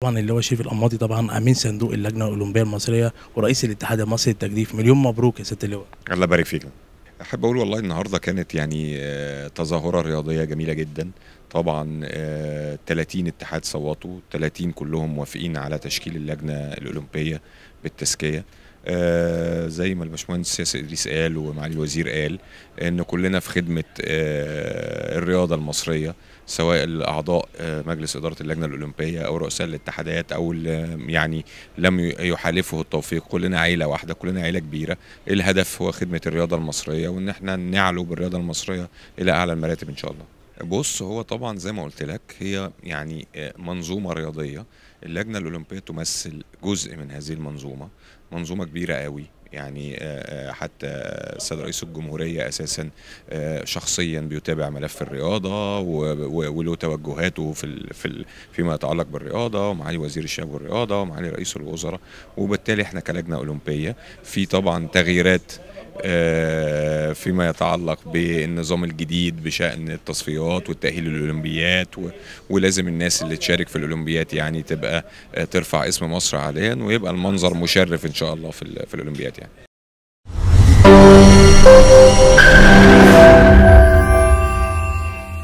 طبعا اللي هو شريف القماضي، طبعا امين صندوق اللجنه الاولمبيه المصريه ورئيس الاتحاد المصري للتجديف. مليون مبروك يا ست اللواء. الله يبارك فيك. احب اقول والله النهارده كانت يعني تظاهره رياضيه جميله جدا. طبعا 30 اتحاد صوتوا، 30 كلهم موافقين على تشكيل اللجنه الاولمبيه بالتزكيه. زي ما الباشمهندس سياسي ادريس قال ومعالي الوزير قال ان كلنا في خدمه الرياضه المصريه، سواء الاعضاء مجلس اداره اللجنه الاولمبيه او رؤساء الاتحادات او يعني لم يحالفه التوفيق. كلنا عيله واحده، كلنا عيله كبيره. الهدف هو خدمه الرياضه المصريه وان احنا نعلو بالرياضه المصريه الى اعلى المراتب ان شاء الله. بص، هو طبعا زي ما قلت لك هي يعني منظومه رياضيه. اللجنه الاولمبيه تمثل جزء من هذه المنظومه، منظومه كبيره قوي. يعني حتى السيد رئيس الجمهورية أساسا شخصيا بيتابع ملف الرياضة وله توجهاته فيما يتعلق بالرياضة، ومعالي وزير الشباب والرياضة ومعالي رئيس الوزراء. وبالتالي احنا كلجنة أولمبية في طبعا تغييرات فيما يتعلق بالنظام الجديد بشأن التصفيات والتأهيل للأولمبيات، ولازم الناس اللي تشارك في الأولمبيات يعني تبقى ترفع اسم مصر عاليا ويبقى المنظر مشرف إن شاء الله في الأولمبيات يعني.